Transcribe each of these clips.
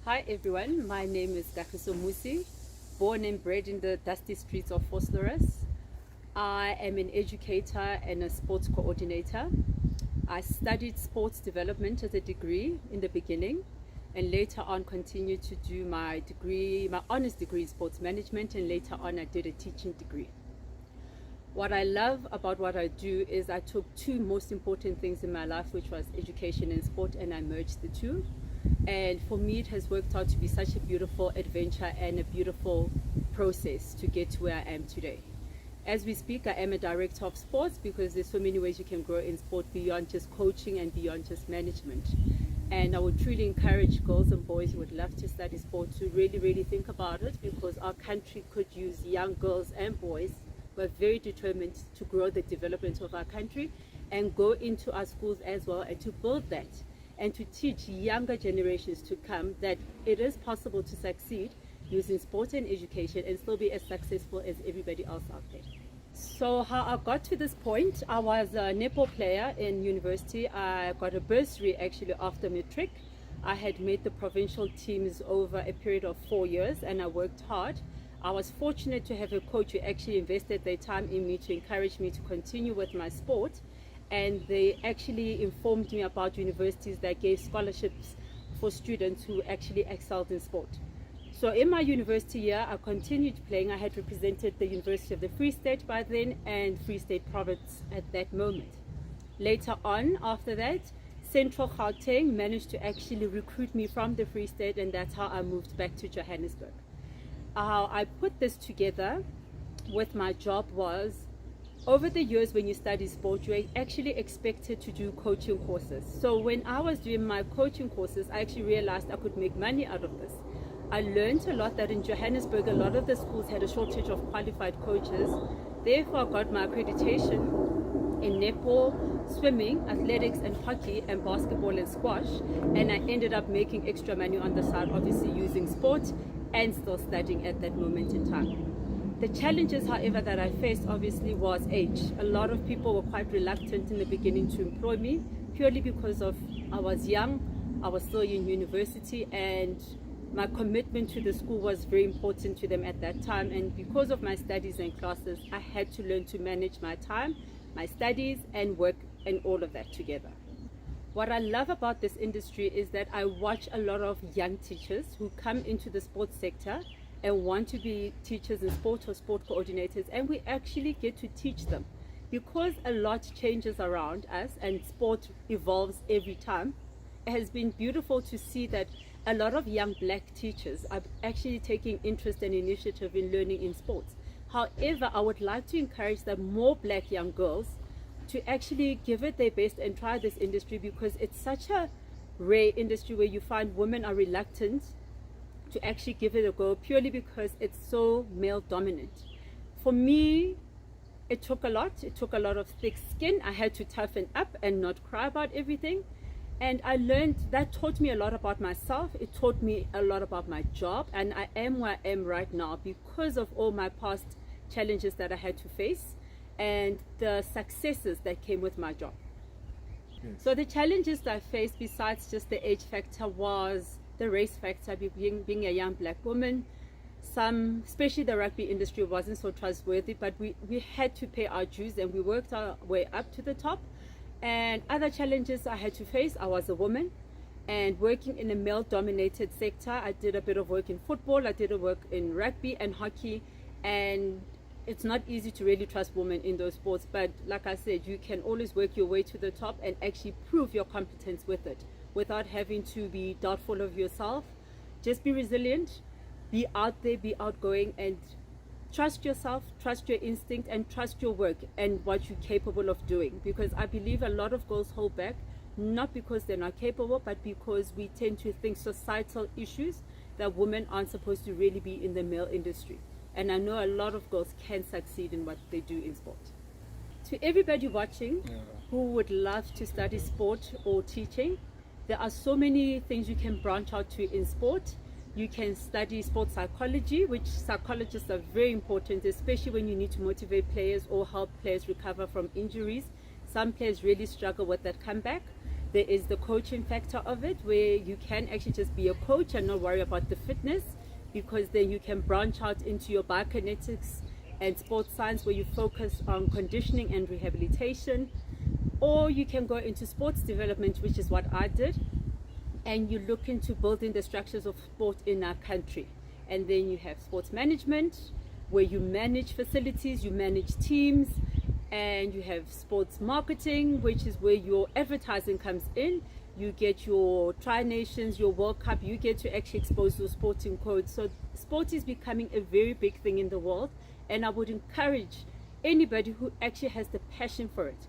Hi everyone, my name is Kagiso, born and bred in the dusty streets of Vosloorus. I am an educator and a sports coordinator. I studied sports development as a degree in the beginning, and later on continued to do my honors degree in sports management, and later on I did a teaching degree. What I love about what I do is I took two most important things in my life, which was education and sport, and I merged the two. And for me, it has worked out to be such a beautiful adventure and a beautiful process to get to where I am today. As we speak, I am a director of sports because there's so many ways you can grow in sport beyond just coaching and beyond just management. And I would truly encourage girls and boys who would love to study sport to really think about it, because our country could use young girls and boys who are very determined to grow the development of our country and go into our schools as well, and to build that and to teach younger generations to come that it is possible to succeed using sport and education and still be as successful as everybody else out there. So how I got to this point, I was a netball player in university. I got a bursary actually after matric. I had made the provincial teams over a period of 4 years, and I worked hard. I was fortunate to have a coach who actually invested their time in me to encourage me to continue with my sport. And they actually informed me about universities that gave scholarships for students who actually excelled in sport. So in my university year, I continued playing. I had represented the University of the Free State by then and Free State Province at that moment. Later on, after that, Central Gauteng managed to actually recruit me from the Free State, and that's how I moved back to Johannesburg. How I put this together with my job was, over the years when you study sport, you're actually expected to do coaching courses. So when I was doing my coaching courses, I actually realized I could make money out of this. I learned a lot that in Johannesburg, a lot of the schools had a shortage of qualified coaches. Therefore, I got my accreditation in netball, swimming, athletics and hockey, and basketball and squash. And I ended up making extra money on the side, obviously using sport and still studying at that moment in time. The challenges, however, that I faced obviously was age. A lot of people were quite reluctant in the beginning to employ me, purely because of I was young, I was still in university, and my commitment to the school was very important to them at that time. And because of my studies and classes, I had to learn to manage my time, my studies and work, and all of that together. What I love about this industry is that I watch a lot of young teachers who come into the sports sector and want to be teachers in sport or sport coordinators, and we actually get to teach them. Because a lot changes around us and sport evolves every time, it has been beautiful to see that a lot of young black teachers are actually taking interest and initiative in learning in sports. However, I would like to encourage that more black young girls to actually give it their best and try this industry, because it's such a rare industry where you find women are reluctant to actually give it a go, purely because it's so male dominant. For me, it took a lot. It took a lot of thick skin. I had to toughen up and not cry about everything. And I learned, that taught me a lot about myself. It taught me a lot about my job. And I am where I am right now because of all my past challenges that I had to face and the successes that came with my job. Yes. So the challenges that I faced, besides just the age factor, was the race factor, being a young black woman. Especially the rugby industry wasn't so trustworthy, but we had to pay our dues and we worked our way up to the top. And other challenges I had to face, I was a woman and working in a male dominated sector. I did a bit of work in football, I did a work in rugby and hockey, and it's not easy to really trust women in those sports. But like I said, you can always work your way to the top and actually prove your competence with it, without having to be doubtful of yourself. Just be resilient, be out there, be outgoing, and trust yourself, trust your instinct, and trust your work and what you're capable of doing. Because I believe a lot of girls hold back, not because they're not capable, but because we tend to think societal issues that women aren't supposed to really be in the male industry. And I know a lot of girls can succeed in what they do in sport. To everybody watching who would love to study sport or teaching, there are so many things you can branch out to in sport. You can study sports psychology, which psychologists are very important, especially when you need to motivate players or help players recover from injuries. Some players really struggle with that comeback. There is the coaching factor of it, where you can actually just be a coach and not worry about the fitness, because then you can branch out into your biokinetics and sports science, where you focus on conditioning and rehabilitation. Or you can go into sports development, which is what I did, and you look into building the structures of sport in our country. And then you have sports management, where you manage facilities, you manage teams, and you have sports marketing, which is where your advertising comes in. You get your Tri-Nations, your World Cup, you get to actually expose your sporting codes. So sport is becoming a very big thing in the world, and I would encourage anybody who actually has the passion for it,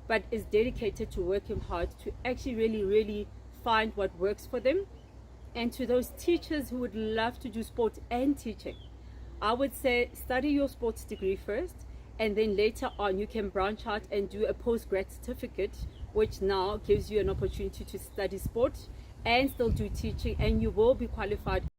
but is dedicated to working hard, to actually really find what works for them. And to those teachers who would love to do sport and teaching, I would say study your sports degree first, and then later on you can branch out and do a postgrad certificate, which now gives you an opportunity to study sport and still do teaching, and you will be qualified